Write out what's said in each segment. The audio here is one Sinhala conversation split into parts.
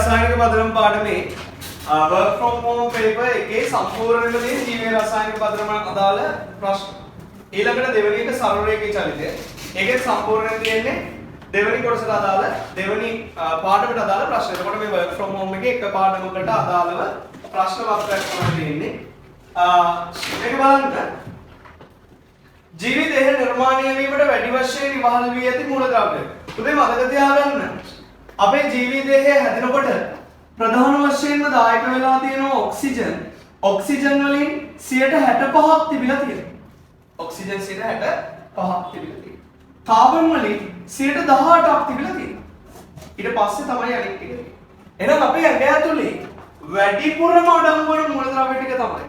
රසායනික පදනම පාඩමේ work from home paper එකේ සම්පූර්ණයෙන්ම තියෙන ජීවයේ රසායනික පදනම අදාළ ප්‍රශ්න. ඊළඟට දෙවෙනි එක සරල රේඛී චලිතය. ඒකේ සම්පූර්ණයෙන් තියෙන්නේ දෙවෙනි කොටසට අදාළ දෙවෙනි පාඩමට අදාළ ප්‍රශ්න. එතකොට මේ work from home එකේ එක පාඩමකට අදාළව ප්‍රශ්න පත්‍රයක් තමයි තියෙන්නේ. මේක බලන්න. ජීවි දේහ නිර්මාණය වීමට වැඩි වශයෙන් ඉවහල් වී ඇති මූලද්‍රව්‍ය. උදේ මතක තියාගන්න. අපේ ජීවි දේහය හැදෙනකොට ප්‍රධාන වශයෙන්ම දායක වෙලා තියෙනවා ඔක්සිජන්. ඔක්සිජන් වලින් 65ක් තිබිලා තියෙනවා. ඔක්සිජන් 65ක් තිබිලා තියෙනවා. කාබන් වලින් 18ක් තිබිලා තියෙනවා. ඊට පස්සේ තමයි අනිත් ටික. එහෙනම් අපේ ඇඟ ඇතුලේ වැඩිපුරම අඩංගු වන මූලද්‍රව්‍ය ටික තමයි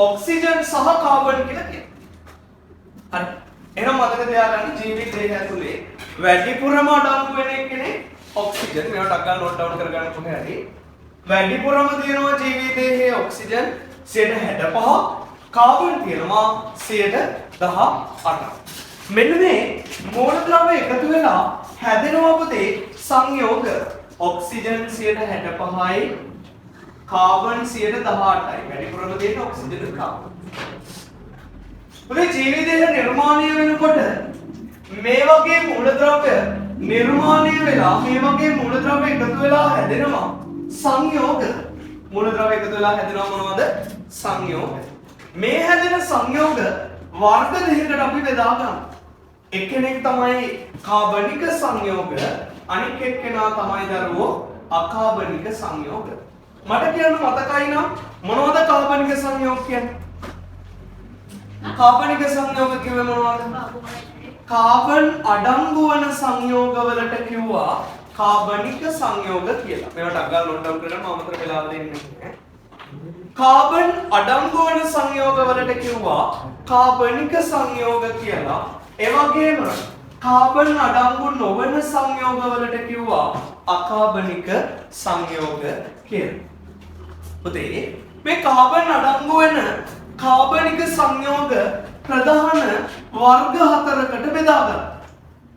ඔක්සිජන් සහ කාබන් කියලා කියන්නේ. හරි. එහෙනම් මතක තියාගන්න ජීවි දේහය ඇතුලේ වැඩිපුරම අඩංගු වෙන එකනේ ඔක්සිජන්. මේවට අග්ගා නෝට් ඩවුන් කරගන්න කොහේ හරි. වැඩිපුරම තියෙනවා ජීවි දේහයේ ඔක්සිජන් 65ක්, කාබන් තියෙනවා 18ක්. මෙන්න මේ මූලද්‍රව්‍ය එකතු වෙලා හැදෙනවා පුතේ සංයෝග. Oxygen 65යි, carbon 18යි. වැඩිපුරම තියෙන ඔක්සිජන් කාබන්. පුතේ ජීවි දේහ නිර්මාණය වෙනකොට මේ වගේ මූලද්‍රව්‍ය නිර්මාණය වෙලා මේ වගේ මූලද්‍රව්‍ය එකතු වෙලා හැදෙනවා සංයෝග. මූලද්‍රව්‍ය එකතු වෙලා හැදෙනවා මොනවද? සංයෝග. මේ හැදෙන සංයෝග වර්ග දෙකකට අපි බෙදා ගන්නවා. එක්කෙනෙක් තමයි කාබනික සංයෝග, අනික් එක්කෙනා තමයි දරුවෝ අකාබනික සංයෝග. මට කියන්න මතකයි නම් මොනවද කාබනික සංයෝග කියන්නේ? කාබනික සංයෝග කිව්වේ මොනවද? කාබන් අඩංගු වන සංයෝගවලට කිව්වා කාබනික සංයෝග කියලා. මේවට අග්ගා නෝට් ඩවුන් කරගන්න මම අතර වෙලාව දෙන්නේ නැහැ. කාබන් අඩංගු වන සංයෝගවලට කිව්වා කාබනික සංයෝග කියලා. ඒ වගේම කාබන් අඩංගු නොවන සංයෝගවලට කිව්වා අකාබනික සංයෝග කියලා. පුතේ මේ කාබන් අඩංගු වෙන කාබනික සංයෝග ප්‍රධාන වර්ග හතරකට බෙදා ගන්න.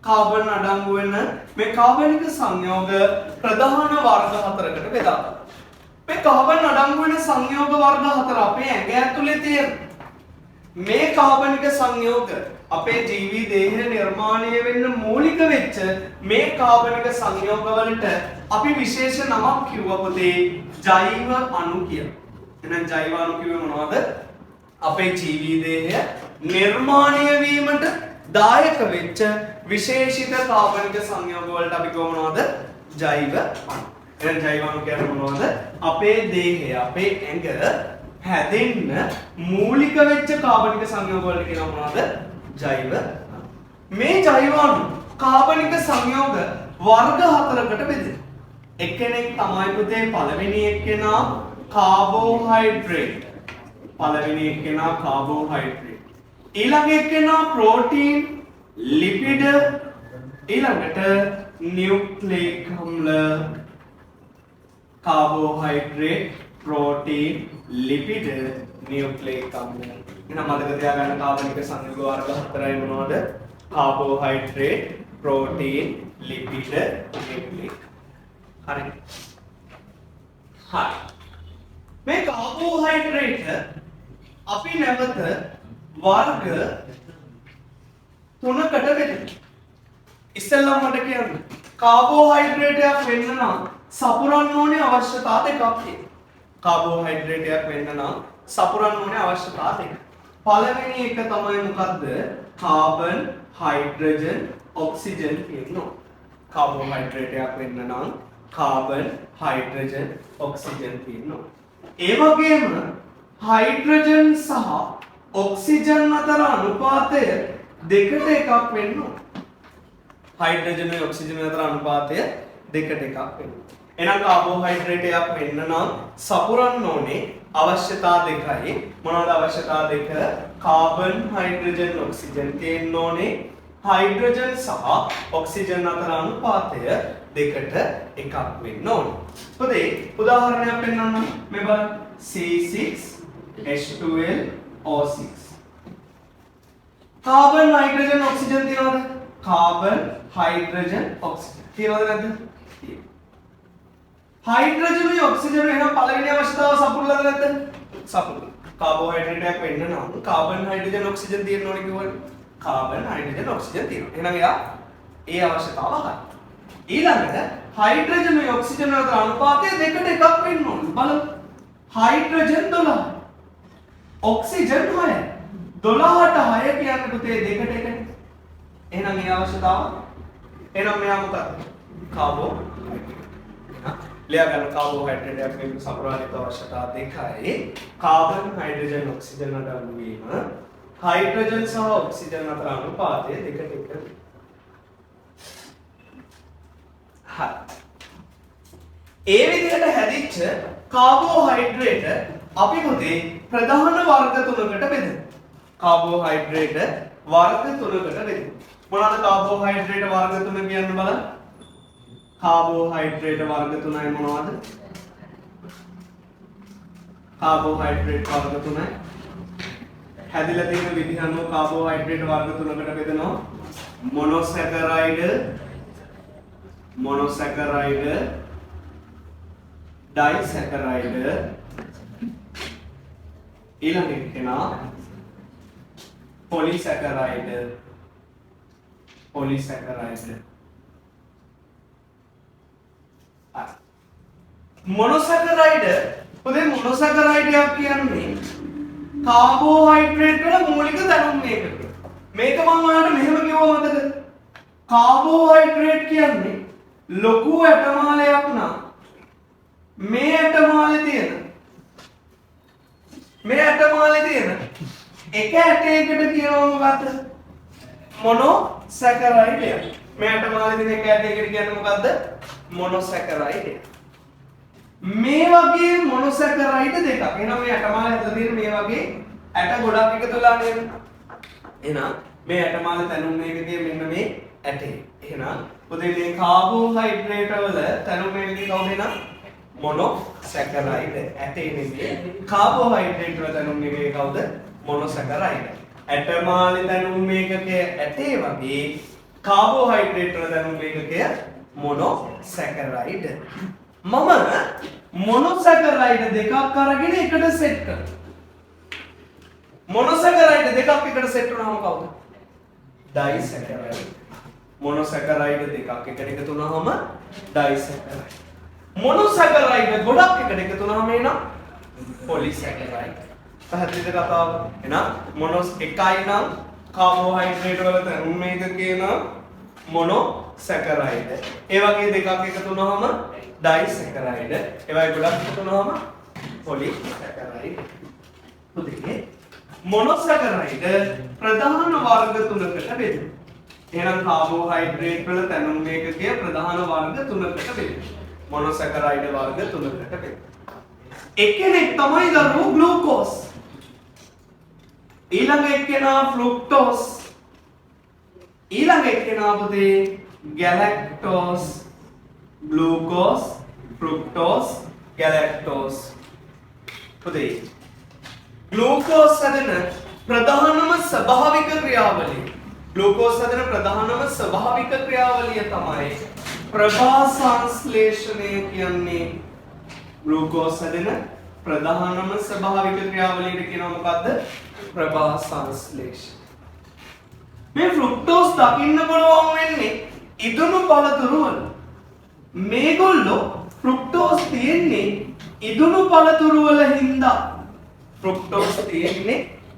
කාබන් අඩංගු වෙන මේ කාබනික සංයෝග ප්‍රධාන වර්ග හතරකට බෙදා ගන්න. මේ කාබන් අඩංගු වෙන සංයෝග වර්ග හතර අපේ ඇඟ ඇතුලේ තියෙන මේ කාබනික සංයෝග අපේ ජීවි දේහය නිර්මාණය වෙන්න මූලික වෙච්ච මේ කාබනික සංයෝග වලට අපි විශේෂ නමක් කිව්වා පුතේ ජෛව අණු කියලා. එහෙනම් ජෛව අණු කිව්වේ මොනවද? අපේ ජීවි දේහය නිර්මාණය වීමට දායක වෙච්ච විශේෂිත කාබනික සංයෝග වලට අපි කියව මොනවද? ජෛව අණු. එහෙනම් ජෛව අණු කියන්නේ මොනවද? අපේ දේහය, අපේ ඇඟ හැදෙන්න මූලික වෙච්ච කාබනික සංයෝග වලට කියනවා මොනවද? ජෛව අණු. මේ ජෛව අණු කාබනික සංයෝග වර්ග හතරකට බෙදෙනවා. එක්කෙනෙක් තමයි පුතේ පළවෙනි එක්කෙනා කාබෝහයිඩ්‍රේට්. පළවෙනි එක්කෙනා කාබෝහයිඩ්‍රේට්. ඊළඟ එක්කෙනා ප්‍රෝටීන්, ලිපිඩ, ඊළඟට නියුක්ලික් අම්ල. කාබෝහයිඩ්‍රේට්, ප්‍රෝටීන්, ලිපිඩ, නියුක්ලික් අම්ල. එහෙනම් මතක තියාගන්න කාබනික සංයෝග වර්ග හතරයි මොනවද? කාබෝහයිඩ්‍රේට්, ප්‍රෝටීන්, ලිපිඩ, නියුක්ලික්. හරි. හරි. මේ කාබෝහයිඩ්‍රේට් අපි නැවත වර්ග තුනකට බෙදෙනවා. ඉස්සෙල්ලා මට කියන්න කාබෝහයිඩ්‍රේටයක් වෙන්න නම් සපුරන්න ඕනේ අවශ්‍යතා දෙකක් තියෙනවා. කාබෝහයිඩ්‍රේටයක් වෙන්න නම් සපුරන්න ඕනේ අවශ්‍යතා දෙකක්. පළවෙනි එක තමයි මොකද්ද? කාබන්, හයිඩ්‍රජන්, ඔක්සිජන් කියනවා. කාබෝහයිඩ්‍රේටයක් වෙන්න නම් කාබන්, හයිඩ්‍රජන්, ඔක්සිජන් කියනවා. ඒ වගේම හයිඩ්‍රජන් සහ ඔක්සිජන් අතර අනුපාතය දෙකට එකක් වෙන්න ඕන. හයිඩ්‍රජන් and ඔක්සිජන් අතර අනුපාතය දෙකට එකක් වෙන්න. එහෙනම් කාබෝහයිඩ්‍රේටයක් වෙන්න නම් සපුරන්න ඕනේ අවශ්‍යතා දෙකයි. මොනවද අවශ්‍යතා දෙක? කාබන්, හයිඩ්‍රජන්, ඔක්සිජන් තියෙන්න ඕනේ. හයිඩ්‍රජන් සහ ඔක්සිජන් අතර අනුපාතය දෙකට එකක් වෙන්න ඕනේ. පුතේ උදාහරණයක් පෙන්නන්න. මේ බලන්න C6H12O6. කාබන්, හයිඩ්‍රජන්, ඔක්සිජන් තියනවද? කාබන්, හයිඩ්‍රජන්, ඔක්සිජන් තියනවද නැද්ද? හයිඩ්‍රජනුයි ඔක්සිජනුයි එහෙනම් පළවෙනි අවශ්‍යතාව සපුරලාද නැද්ද? සපුරලා. කාබෝහයිඩ්‍රේට් එකක් වෙන්න නම් කාබන් හයිඩ්‍රජන් ඔක්සිජන් තියෙන්න ඕනේ කිව්වනේ. කාබන් හයිඩ්‍රජන් ඔක්සිජන් තියෙනවා. එහෙනම් එයා ඒ අවශ්‍යතාව හරි. ඊළඟට හයිඩ්‍රජනුයි ඔක්සිජන් අතර අනුපාතය 2ට 1ක් වෙන්න ඕනේ. බලමු. හයිඩ්‍රජන් 12. ඔක්සිජන් 6. 12ට 6 කියන්නේ පුතේ 2ට 1නේ. එහෙනම් ඒ අවශ්‍යතාව එහෙනම් මෙයා මොකක්ද? කාබෝහයිඩ්‍රේට්. लिया गया कार्बोहाइड्रेट या फिर सप्राणिक आवश्यकता देखा है कार्बन हाइड्रोजन ऑक्सीजन अटर अनुवीम हाइड्रोजन सह ऑक्सीजन अटर अनुपाते देख हाँ ඒ විදිහට හැදිච්ච කාබෝහයිඩ්‍රේට් අපි පුතේ ප්‍රධාන වර්ග තුනකට බෙදමු. කාබෝහයිඩ්‍රේට් වර්ග තුනකට බෙදමු. මොනවාද කාබෝහයිඩ්‍රේට් වර්ග තුන කියන්නේ බලන්න. कार्बोहाइड्रेट वर्ग තුනයි මොනවද? कार्बोहाइड्रेट वर्ग තුනයි. හැදිලා තියෙන විදිහ අනුව कार्बोहाइड्रेट वर्ग තුනකට බෙදනවා. මොනොසැකරයිඩ්, ඩයිසැකරයිඩ්, ඊළඟ එකේනා පොලිසැකරයිඩ්. මොනොසැකරයිඩ් පුතේ මොනොසැකරයිඩ් එකක් කියන්නේ කාබෝහයිඩ්‍රේට් වල මූලික දැනුම් මේකක. මේක මම ඔයාලට මෙහෙම කිව්වා මතකද? කාබෝහයිඩ්‍රේට් කියන්නේ ලොකු ඇටමාලයක් නම් මේ ඇටමාලේ තියෙන එක ඇටයකට කියනවා මොකද්ද? මොනොසැකරයිඩ් එක. මේ ඇටමාලේ තියෙන එක ඇටයකට කියන්නේ මොකද්ද? මොනොසැකරයිඩ්. මේ වගේ මොනොසැකරයිඩ් දෙකක්. එහෙනම් මේ ඇටමාලේ ඇතුළේ තියෙන මේ වගේ ඇට ගොඩක් එකතු වෙලා නේද? එහෙනම් මේ ඇටමාලේ තැනුම් මේකදී මෙන්න මේ ඇටේ. එහෙනම් පුතේ මේ කාබෝහයිඩ්‍රේට් වල තැනුම් මේකදී කවුද එහෙනම්? මොනොසැකරයිඩ්. ඇටේ නෙමෙයි. කාබෝහයිඩ්‍රේට් වල තැනුම් මේකේ කවුද? මොනොසැකරයිඩ්. ඇටමාලේ තැනුම් මේකකේ ඇටේ වගේ කාබෝහයිඩ්‍රේට් වල තැනුම් මේකකේ මොනොසැකරයිඩ්. මම මොනොසැකරයිඩ් දෙකක් අරගෙන එකට සෙට් කරනවා. මොනොසැකරයිඩ් දෙකක් එකට සෙට් වුණාම කවුද? ඩයිසැකරයිඩ්. මොනොසැකරයිඩ් දෙකක් එකට එකතු වුණාම ඩයිසැකරයිඩ්. මොනොසැකරයිඩ් ගොඩක් එකට එකතු වුණාම එනවා පොලිසැකරයිඩ්. පැහැදිලිද කතාව? එහෙනම් මොනොස් එකයි නම් කාබෝහයිඩ්‍රේට් වල තැනුම් මේකකේ නම් මොනොසැකරයිඩ්. ඒ වගේ දෙකක් එකතු වුණාම ඩයිසැකරයිඩ්. ඒ වගේ ගොඩක් එකතු වුණාම පොලිසැකරයිඩ්. පුතේ මොනොසැකරයිඩ් ප්‍රධාන වර්ග තුනකට බෙදෙනවා. එහෙනම් කාබෝහයිඩ්‍රේට් වල තැනුම් මේකකයේ ප්‍රධාන වර්ග තුනකට බෙදෙනවා. මොනොසැකරයිඩ් වර්ග තුනකට බෙදෙනවා. එක්කෙනෙක් තමයි දරුවෝ ග්ලූකෝස්. ඊළඟ එක්කෙනා ෆ්ලුක්ටෝස්. ඊළඟ එක්කෙනා පුතේ ගැලැක්ටෝස්. ग्लूकोस फ्रुक्टोस गैलेक्टोस පුතේ ग्लूकोस හදන ප්‍රධානම ස්වභාවික ක්‍රියාවලිය තමයි ප්‍රභා සංශ්ලේෂණය කියන්නේ. ग्लूकोस හදන ප්‍රධානම ස්වභාවික ක්‍රියාවලියට කියනවා මොකද්ද? ප්‍රභා සංශ්ලේෂණ. මේ ෆ්රුක්ටෝස් දකින්න පුළුවන් වෙන්නේ ඉදුණු පළතුරු වල. මේගොල්ලෝ ෆ්රුක්ටෝස් තියෙන්නේ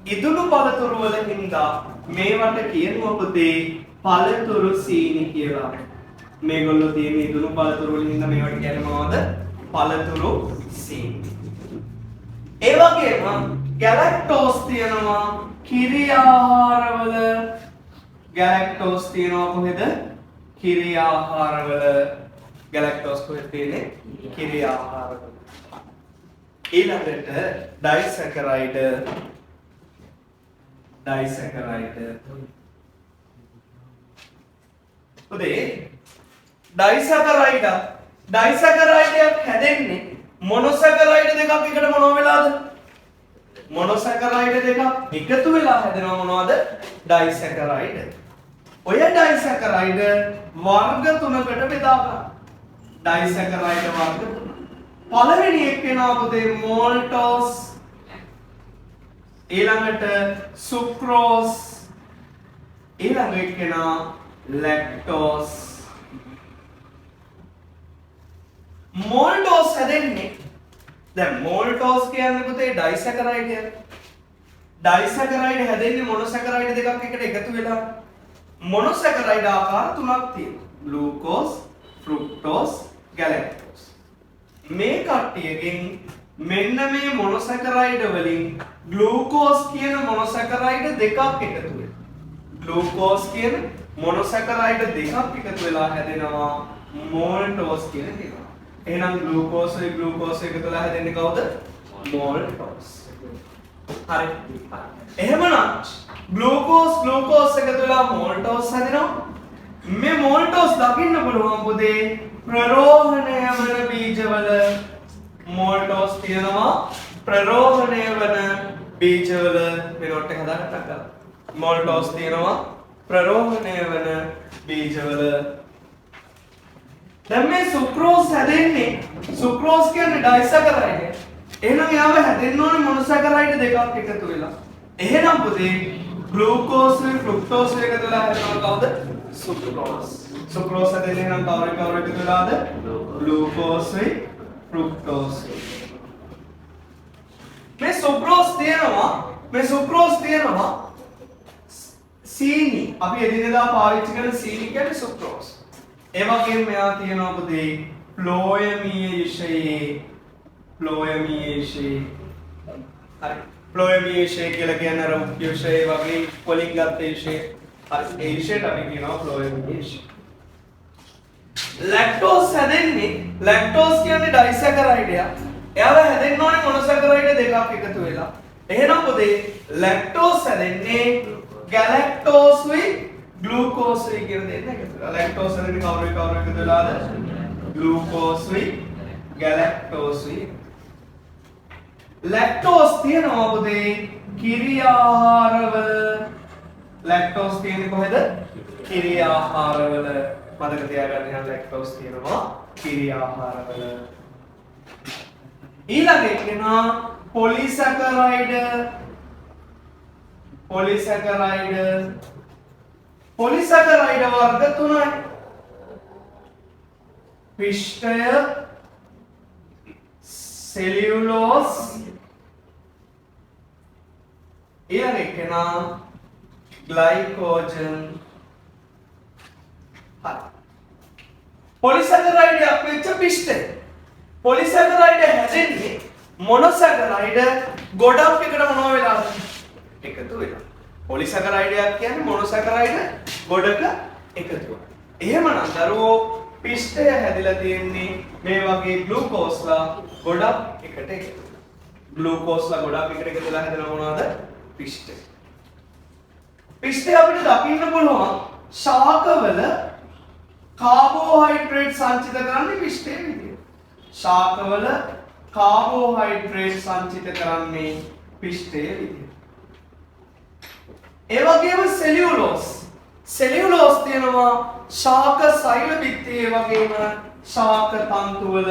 ඉදුණු පළතුරු වල හින්දා. මේවට කියනවා පුතේ පළතුරු සීනි කියලා. මේගොල්ලෝ තියෙන ඉදුණු පළතුරු වල හින්දා මේවට කියන්නේ මොනවද? පළතුරු සීනි. ඒ වගේම ගැලැක්ටෝස් තියෙනවා කිරි ආහාරවල. ගැලැක්ටෝස් තියෙනවා කොහෙද? කිරි ආහාරවල. गैलेक्टोस को තියෙන්නේ කිරි ආහාරවල. ඊළඟට ඩයිසැකරයිඩ්. පුතේ ඩයිසැකරයිඩ් එකක් හැදෙන්නේ මොනොසැකරයිඩ් දෙකක් එකට මොනව වෙලාද? මොනොසැකරයිඩ් දෙකක් එකතු වෙලා හැදෙනවා මොනවද? ඩයිසැකරයිඩ්. ඔය ඩයිසැකරයිඩ් වර්ග තුනකට බෙදා ගන්න. डाइसैकराइड वर्ग පළවෙනි එක්කෙනා පුතේ maltose ඊළඟට sucrose ඊළඟ එක්කෙනා lactose maltose හැදෙන්නේ දැන් maltose කියන්නේ පුතේ ඩයිසැකරයිඩ් කියන්නේ ඩයිසැකරයිඩ් හැදෙන්නේ මොනොසැකරයිඩ් දෙකක් එකට එකතු වෙලා මොනොසැකරයිඩ් ආකාර තුනක් තියෙනවා ග්ලූකෝස් ෆ්‍රුක්ටෝස් ගැලැක්ටෝස් මේ කට්ටියගෙන් මෙන්න මේ මොනොසැකරයිඩ් වලින් ග්ලූකෝස් කියන මොනොසැකරයිඩ් දෙකක් එකතු වෙනවා ග්ලූකෝස් කියන මොනොසැකරයිඩ් දෙකක් එකතු වෙලා හැදෙනවා maltose කියන එක එහෙනම් ග්ලූකෝස් එකතු වෙලා හැදෙන්නේ කවුද maltose හරි එහෙමනම් ග්ලූකෝස් එකතු වෙලා maltose හැදෙනවා මේ maltose දකින්න පුළුවන් පුතේ ප්‍රරෝහණය වන බීජවල maltose තියෙනවා ප්‍රරෝහණය වන බීජවල මේ නෝට් එක හදාගත්තා maltose තියෙනවා ප්‍රරෝහණය වන බීජවල දැන් මේ සුක්‍රෝස් හැදෙන්නේ සුක්‍රෝස් කියන්නේ ඩයිසැකරයිඩ් එහෙනම් යාව හැදෙන්න ඕනේ මොනොසැකරයිඩ් දෙකක් එකතු වෙලා එහෙනම් පුතේ ග්ලූකෝස් ෆ්‍රුක්ටෝස් එකතු වෙලා හැදෙනවා කවුද සුක්‍රෝස් සුක්‍රෝස් හැදෙන්නේ නම් කවර එකතු වෙලාද ග්ලූකෝස් ෆ්‍රුක්ටෝස් මේ සුක්‍රෝස් තියෙනවා සීනි අපි එදිනෙදා පාවිච්චි කරන සීනි කියන්නේ සුක්‍රෝස් ඒ වගේම මෙයා තියෙනවා පුතේ ප්ලෝයමීයේෂේ හරි ප්ලෝයමීයේෂේ කියලා කියන්නේ අර උපයෝෂේ වගේ වලින් ගත්ත ඒෂේ හරි ඒෂේට අපි කියනවා ප්ලෝයමීයේෂේ ලැක්ටෝස් හැදෙන්නේ ලැක්ටෝස් කියන්නේ ඩයිසැකරයිඩ් එක එයාව හැදෙන්න ඕනේ මොනොසැකරයිඩ් දෙකක් එකතු වෙලා එහෙනම් පුතේ ලැක්ටෝස් හැදෙන්නේ ගැලැක්ටෝස් glucose කියන දෙන්න එකතු වෙලා lactose හැදෙන්නේ කවුරු එකතු වෙලාද glucose galactose lactose තියෙනවා පුතේ කිරි ආහාරවල lactose තියෙන්නේ කොහෙද කිරි ආහාරවල මතක තියාගන්න යන lactose තියෙනවා කිරි ආහාරවල ඊළඟ එක්කෙනා පොලිසැකරයිඩ් වර්ග තුනයි පිෂ්ඨය සෙලියුලෝස් ඊළඟ එක්කෙනා ග්ලයිකෝජන් හරි පොලිසැකරයිඩ් අපේච්ච පිෂ්ඨය පොලිසැකරයිඩ් හැදෙන්නේ මොනොසැකරයිඩ් ගොඩක් එකට මොනවා වෙලාද එකතු වෙලා පොලිසැකරයිඩ් එකක් කියන්නේ මොනොසැකරයිඩ් ගොඩක එකතුවක්. එහෙමනම් දරුවෝ පිෂ්ඨය හැදිලා තියෙන්නේ මේ වගේ ග්ලූකෝස්ලා ගොඩක් එකට එකතු. ග්ලූකෝස්ලා ගොඩක් එකට එකතුලා හැදෙන මොනවද? පිෂ්ඨය. පිෂ්ඨය අපිට දකින්න පුළුවන් ශාකවල කාබෝහයිඩ්‍රේට් සංචිත කරන්නේ පිෂ්ඨයේ විදියට. ශාකවල කාබෝහයිඩ්‍රේට් සංචිත කරන්නේ පිෂ්ඨයේ විදියට. ඒ වගේම සෙලියුලෝස් තියෙනවා ශාක සෛල බිත්තියේ වගේම ශාක තන්තු වල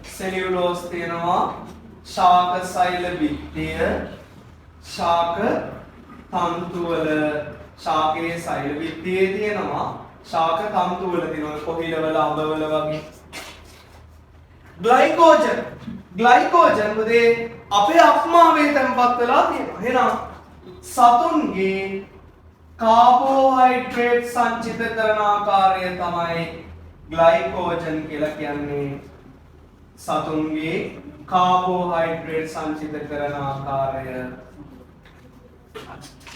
සෙලියුලෝස් තියෙනවා ශාක සෛල බිත්තිය ශාක තන්තු වල ශාකයේ සෛල බිත්තියේ තියෙනවා ශාක තන්තු වල තියෙනවා කොහිලවල අඹවල වගේ ග්ලයිකෝජන් මුදේ අපේ අක්මාවේ තැන්පත් වෙලා තියෙනවා එහෙනම් සතුන්ගේ කාබෝහයිඩ්‍රේට් සංචිත කරන ආකාරය තමයි ග්ලයිකෝජන් කියලා කියන්නේ සතුන්ගේ කාබෝහයිඩ්‍රේට් සංචිත කරන ආකාරය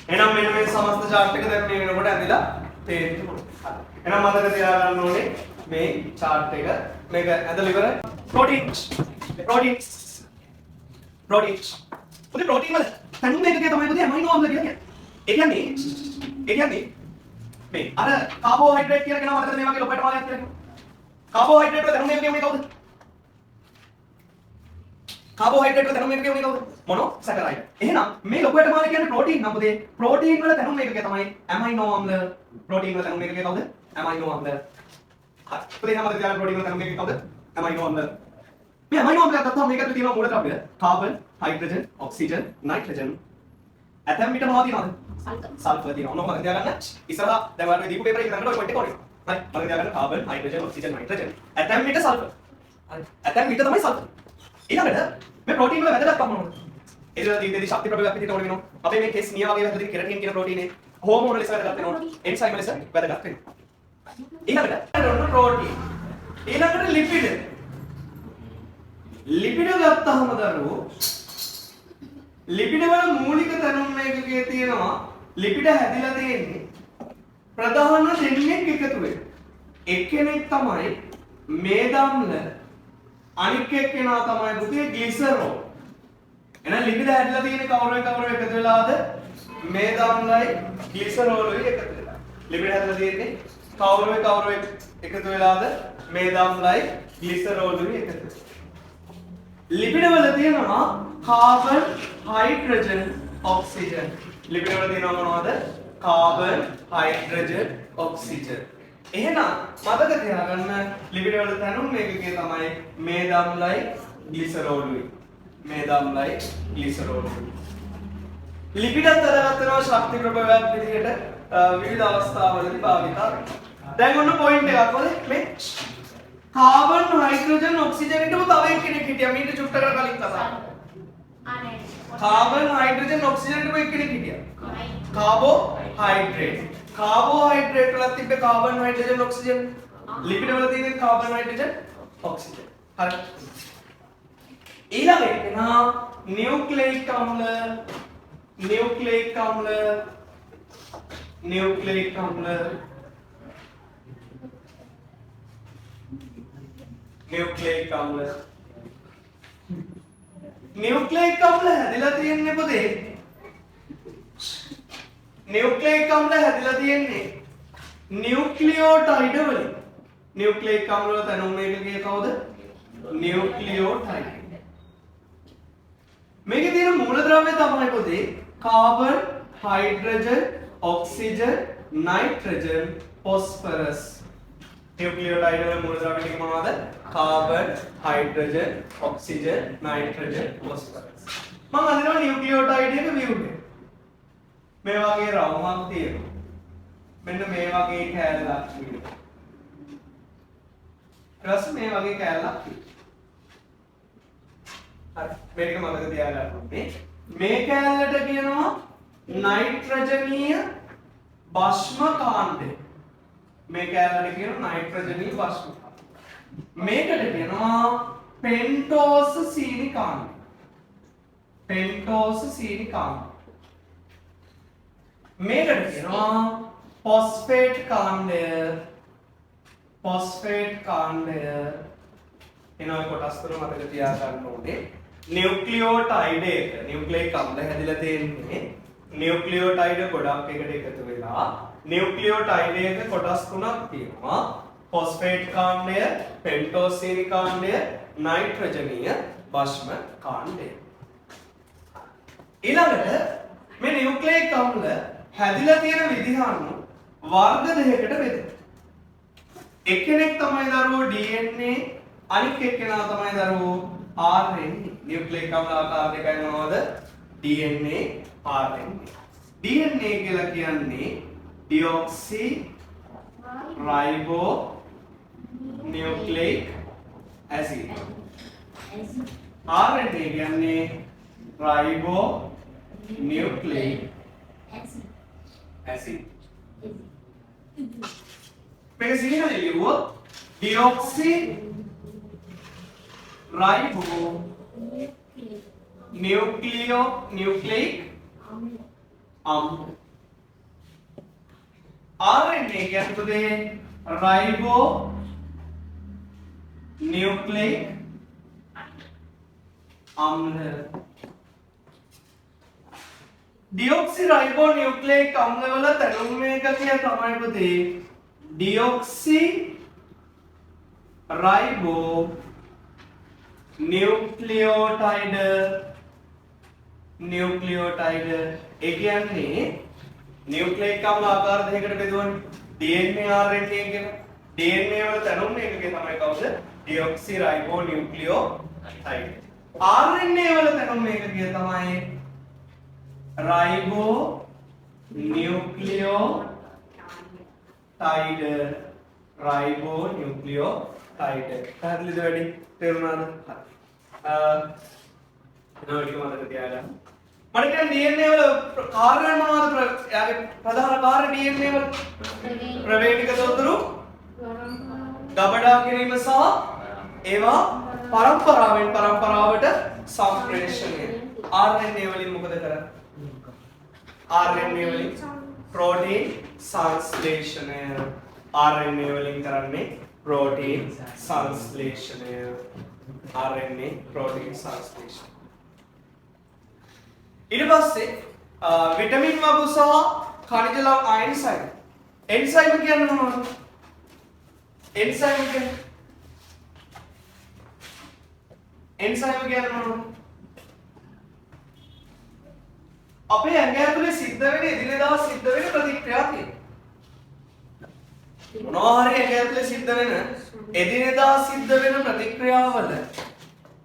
එහෙනම් මෙන්න මේ සමස්ත chart එක දැන් මේ වෙනකොට ඇඳිලා තේරෙන්න ඕනේ එහෙනම් මතක තියාගන්න ඕනේ මේ chart එක මේක ඇඳලා ඉවරයි proteins පුතේ protein වල තනුම් එකකේ තමයි පුතේ ඇමයිනෝ අම්ල කියලා කියන්නේ. ඒ කියන්නේ මේ අර කාබෝහයිඩ්‍රේට් කියලා කෙනා මතකද මේ වගේ ලොපට මාලයක් කියලා කියනවා. කාබෝහයිඩ්‍රේට් වල තනුම් එකකේ උනේ කවුද? කාබෝහයිඩ්‍රේට් වල තනුම් එකකේ උනේ කවුද? මොනොසැකරයිඩ්. එහෙනම් මේ ලොපට මාලය කියන්නේ ප්‍රෝටීන් නම් පුතේ ප්‍රෝටීන් වල තනුම් එකකේ තමයි ඇමයිනෝ අම්ල. ප්‍රෝටීන් වල තනුම් එකකේ කවුද? ඇමයිනෝ අම්ල. හරි. පුතේ නම් මතක තියාගන්න ප්‍රෝටීන් වල තනුම් එකකේ කවුද? ඇමයිනෝ අම්ල. මේ ඇමයිනෝ අම්ලයක් ගත්තාම මේක ඇතුලේ තියෙනවා මූලද්‍රව්‍ය කාබන්, හයිඩ්‍රජන්, ඔක්සිජන්, නයිට්‍රජන්. ඇතැම් විට මොනවද තියෙනවද? සල්ෆර් තියෙනවා. ඔන්න මතක තියාගන්න. ඉස්සරහා දැන් ඔයාලට දීපු පේපර් එක ගන්නකොට ඔය පොයින්ට් එක ඕනේ. හරි. මතක තියාගන්න කාබන්, හයිඩ්‍රජන්, ඔක්සිජන්, නයිට්‍රජන්. ඇතැම් විට සල්ෆර්. හරි. ඇතැම් විට තමයි සල්ෆර්. ඊළඟට මේ ප්‍රෝටීන් වල වැදගත්කම මොනවද? ඒ දෙදී ශක්ති ප්‍රභාවයක් විදිහට ඕන වෙනවා. අපේ මේ කෙස් නිය වගේ වැදගත් කෙරටින් කියන ප්‍රෝටීනේ හෝමෝන ලෙස වැදගත් වෙනවා. එන්සයිම් ලෙස වැදගත් වෙනවා. ඊළඟට ඔන්න ප්‍රෝටීන්. ඊළඟට ලිපිඩ. ලිපිඩ ගත්තාම දරුවෝ ලිපිඩ වල මූලික තැනුම් මේකකයේ තියෙනවා ලිපිඩ හැදිලා තියෙන්නේ ප්‍රධාන දෙන්නෙක් එකතු වෙලා. එක්කෙනෙක් තමයි මේද අම්ල අනික් එක්කෙනා තමයි පුතේ ග්ලිසරෝල්. එහෙනම් ලිපිඩ හැදිලා තියෙන්නේ කවුරු එකතු වෙලාද? මේද අම්ලයි ග්ලිසරෝලුයි එකතු වෙලා. ලිපිඩ හැදිලා තියෙන්නේ කවුරු එකතු වෙලාද? මේද අම්ලයි ග්ලිසරෝලුයි එකතු වෙලා. ලිපිඩ වල තියෙනවා කාබන්, හයිඩ්‍රජන්, ඔක්සිජන්. ලිපිඩ වල තියෙනවා මොනවද? Carbon, hydrogen, oxygen. එහෙනම් මතක තියාගන්න ලිපිඩ වල තැනුම් මේකකේ තමයි මේද අම්ලයි ග්ලිසරෝලුයි. මේද අම්ලයි ග්ලිසරෝලුයි. ලිපිඩත් අදගත් වෙනවා ශක්ති ප්‍රභාවයක් විදිහට විවිධ අවස්ථාවලදී භාවිතා වෙනවා. දැන් ඔන්න පොයින්ට් එකක් වල මේ කාබන්, හයිඩ්‍රජන්, ඔක්සිජන් හිටපු තව එක්කෙනෙක් හිටියා. මීට චුට්ටකට කලින් කතා කරා. කාබන්, හයිඩ්‍රජන්, ඔක්සිජන් හිටපු එක්කෙනෙක් හිටියා. කාබෝහයිඩ්‍රේට්. කාබෝහයිඩ්‍රේට් වල තිබ්බේ කාබන්, හයිඩ්‍රජන්, ඔක්සිජන්. ලිපිඩ වල තියෙන්නේ කාබන්, හයිඩ්‍රජන්, ඔක්සිජන්. හරි. ඊළඟ එක නා නියුක්ලියික් අම්ල, නියුක්ලියික් අම්ල, නියුක්ලියික් අම්ල, නියුක්ලියික් අම්ල. නියුක්ලියික් අම්ල හැදිලා තියෙන්නේ පුතේ. නියුක්ලියික් අම්ල හැදිලා තියෙන්නේ නියුක්ලියෝටයිඩ වලින්. නියුක්ලියික් අම්ල වල තැනුම් මේකකයේ කවුද? නියුක්ලියෝටයිඩ. මේකේ තියෙන මූලද්‍රව්‍ය තමයි පුතේ carbon, hydrogen, oxygen, nitrogen, phosphorus. නියුක්ලියෝටයිඩ වල මූලද්‍රව්‍ය ටික මොනවද? Carbon, hydrogen, oxygen, nitrogen, phosphorus. මම අදිනවා නියුක්ලියෝටයිඩ් එක view එක. මේ වගේ රවුමක් තියෙනවා. මෙන්න මේ වගේ කෑල්ලක් තියෙනවා. ඊට මේ වගේ කෑල්ලක් තියෙනවා. හරි මේක මතක තියාගන්න ඕනේ. මේ කෑල්ලට කියනවා නයිට්‍රජනීය භස්ම කාණ්ඩය. මේ කෑල්ලට කියනවා නයිට්‍රජනීය භස්ම කාණ්ඩය. මේකට කියනවා පෙන්ටෝස් සීනි කාණ්ඩය. පෙන්ටෝස් සීනි කාණ්ඩය. මේකට කියනවා ෆොස්ෆේට් කාණ්ඩය. ෆොස්ෆේට් කාණ්ඩය. එනවා කොටස් තුන මතක තියාගන්න ඕනේ. නියුක්ලියෝටයිඩ් එක නියුක්ලියික් අම්ල හැදිලා තියෙන්නේ නියුක්ලියෝටයිඩ් ගොඩක් එකට එකතු වෙලා නියුක්ලියෝටයිඩ් එක කොටස් තුනක් තියෙනවා. ෆොස්ෆේට් කාණ්ඩය, පෙන්ටෝසීනි කාණ්ඩය, නයිට්‍රජනීය භස්ම කාණ්ඩය. ඊළඟට මේ නියුක්ලියික් අම්ල හැදිලා තියෙන විදිහ අනුව වර්ග දෙකකට බෙදෙනවා. එක්කෙනෙක් තමයි දරුවෝ DNA, අනික් එක්කෙනා තමයි දරුවෝ RNA. නියුක්ලියික් අම්ල ආකාර දෙකයි මොනවද? DNA, RNA. DNA කියලා කියන්නේ ඩිऑක්සි රයිබෝ නියුක්ලියික් ඇසිඩ්. RNA කියන්නේ රයිබෝ නියුක්ලියික් ඇසිඩ්. මේක සිංහලෙන් ලියුවොත් ඩිऑක්සි රයිබෝ නියුක්ලියික් අම්ල. RNA කියන්නේ පුතේ රයිබෝ නියුක්ලියික් අම්ල. ඩිऑක්සි රයිබෝ නියුක්ලියික් අම්ල වල තැනුම් මේකකය තමයි පුතේ ඩිऑක්සි රයිබෝ නියුක්ලියෝටයිඩ. නියුක්ලියෝටයිඩ ඒ කියන්නේ නියුක්ලියික් අම්ල ආකාර දෙකකට බෙදුවනේ. DNA, RNA කියලා. DNA වල තැනුම් මේකකය තමයි කවුද? ඩිऑක්සි රයිබෝ නියුක්ලියෝටයිඩ්. right. RNA වල තැනුම් මේක කිය තමයි රයිබෝ නියුක්ලියෝටයිඩ් රයිබෝ නියුක්ලියෝටයිඩ් පැහැදිලිද වැඩි තේරුණාද හරි නෝටික මතක තියාගන්න මට කියන DNA වල කාර්යයන් මොනවද යාගේ ප්‍රධාන කාර්ය DNA වල ප්‍රවේණික තොරතුරු ගබඩා කිරීම සහ ඒවා පරම්පරාවෙන් පරම්පරාවට සම්ප්‍රේෂණය RNA වලින් මොකද කරන්නේ RNA වලින් ප්‍රෝටීන් සංශ්ලේෂණය RNA වලින් කරන්නේ ප්‍රෝටීන් සංශ්ලේෂණය RNA ප්‍රෝටීන් සංශ්ලේෂණය ඊට පස්සේ විටමින් වගු සහ khනිජ ලවණ එන්සයිම් එන්සයිම් කියන්නේ මොනවද එන්සයිම් කියන්නේ අපේ ඇඟ ඇතුලේ සිද්ධ වෙන එදිනෙදා සිද්ධ වෙන ප්‍රතික්‍රියා තියෙනවා මොනවා හරි ඇඟ ඇතුලේ සිද්ධ වෙන එදිනෙදා සිද්ධ වෙන ප්‍රතික්‍රියාවල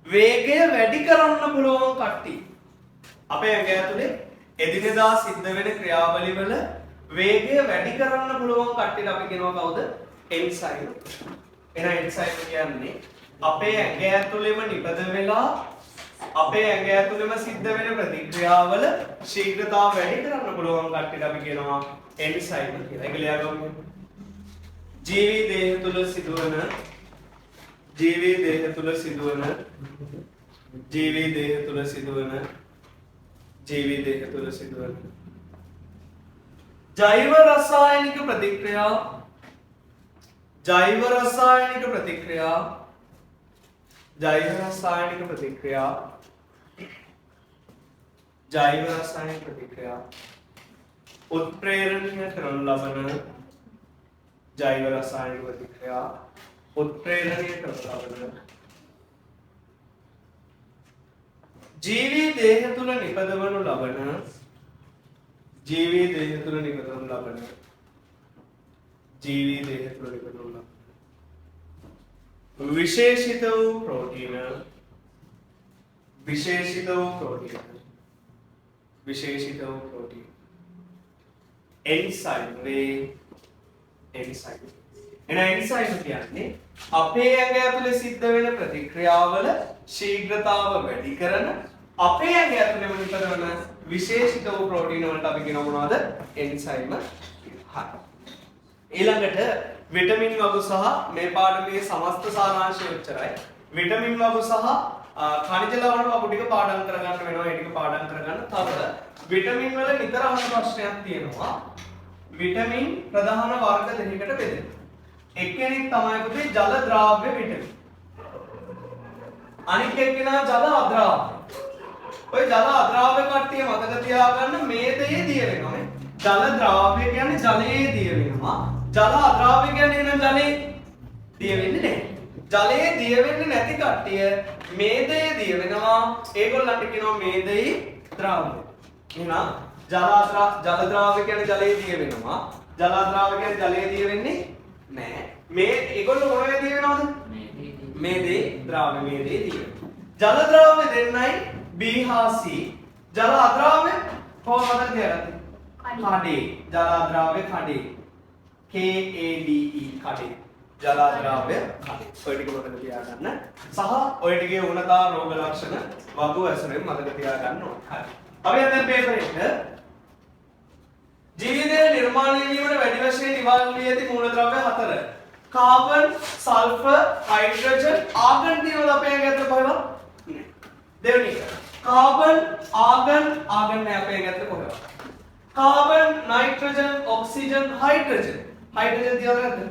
වේගය වැඩි කරන්න පුළුවන් කට්ටිය අපේ ඇඟ ඇතුලේ එදිනෙදා සිද්ධ වෙන ක්‍රියාවලිවල වේගය වැඩි කරන්න පුළුවන් කට්ටියට අපි කියනවා කවුද එන්සයිම් එහෙනම් එන්සයිම් කියන්නේ අපේ ඇඟ ඇතුළෙම නිපද වෙලා අපේ ඇඟ ඇතුළෙම සිද්ධ වෙන ප්‍රතික්‍රියාවල ශීඝ්‍රතාව වැඩි කරන්න පුළුවන් කට්ටියට අපි කියනවා එන්සයිම් කියලා. ඒක ලියා ගමු. ජීවි දේහ තුල සිදුවන ජෛව රසායනික ප්‍රතික්‍රියා ජෛව රසායනික उत्प्रेरणीय කරනු ලබන ජෛව රසායනික ප්‍රතික්‍රියා उत्प्रेरणीय කරනු ලබන ජීවී දේහ තුල නිපදවනු ලබන विशेषित प्रोटीन एंजाइम එන එන්සයිම් කියන්නේ අපේ ඇඟ ඇතුලේ සිද්ධ වෙන ක්‍රියාවල ශීඝ්‍රතාව වැඩි කරන අපේ ඇඟ ඇතුලේම නිපදවන විශේෂිත වූ ප්‍රෝටීන වලට අපි කියනවා මොනවද එන්සයිම් හරි ඊළඟට විටමින් වගු සහ මේ පාඩමේ සමස්ත සාරාංශය උච්චරයි විටමින් වගු සහ khනිජ ලවණ වගු ටික පාඩම් කරගන්න වෙනවා ඒ ටික පාඩම් කරගන්න තව විටමින් වල නිතර අහන ප්‍රශ්නයක් තියෙනවා විටමින් ප්‍රධාන වර්ග දෙකකට බෙදෙනවා එක්කෙනෙක් තමයි පුතේ ජල ද්‍රාව්‍ය විටමින් අනිත් එක්කෙනා ජල අද්‍රාව්‍ය ඔය ජල අද්‍රාව්‍ය කට්ටිය මතක තියාගන්න මේ දෙයේ දිය වෙනවා නේ ජල ද්‍රාව්‍ය කියන්නේ ජලයේ දිය වෙනවා ජල අද්‍රාව්‍ය කියන්නේ එන ජලයේ දිය වෙන්නේ නැහැ ජලයේ දිය වෙන්නේ නැති කට්ටිය මේ දෙයේ දිය වෙනවා ඒගොල්ලන්ට කියනවා මේ දෙයේ ද්‍රාව්‍ය එහෙනම් ජල ද්‍රාව්‍ය කියන්නේ ජලයේ දිය වෙනවා ජල අද්‍රාව්‍ය කියන්නේ ජලයේ දිය වෙන්නේ නැහැ මේ ඒගොල්ලෝ මොනවද දිය වෙනවද මේ දෙයේ ද්‍රාව්‍ය මේ දෙයේ දිය ජල ද්‍රාව්‍ය දෙන්නයි B හා C ජල අද්‍රාව්‍ය කොහොමද තියගත්තේ කඩේ ජල අද්‍රාව්‍ය කඩේ KADE කඩේ ජල අද්‍රාව්‍ය කඩේ ඔය ටික මතක තියාගන්න සහ ඔය ටිකේ උණතා රෝග ලක්ෂණ වගු ඇසුරෙන් මතක තියාගන්න ඕනේ හරි අපි දැන් පේපර් එකට ජීවිතය නිර්මාණය වීමට වැඩි වශයෙන් ඉවහල් වී ඇති මූලද්‍රව්‍ය 4 කාබන් සල්ෆර් හයිඩ්‍රජන් ආගන් තියෙනවද අපේ ඇඟ ඇතුළේ කොහෙවත් නෑ දෙවෙනි එක කාබන් ආගන් නෑ අපේ ඇඟ ඇතුළේ කොහෙවත් කාබන් නයිට්‍රජන් ඔක්සිජන් හයිඩ්‍රජන් තියෙනවද නැද්ද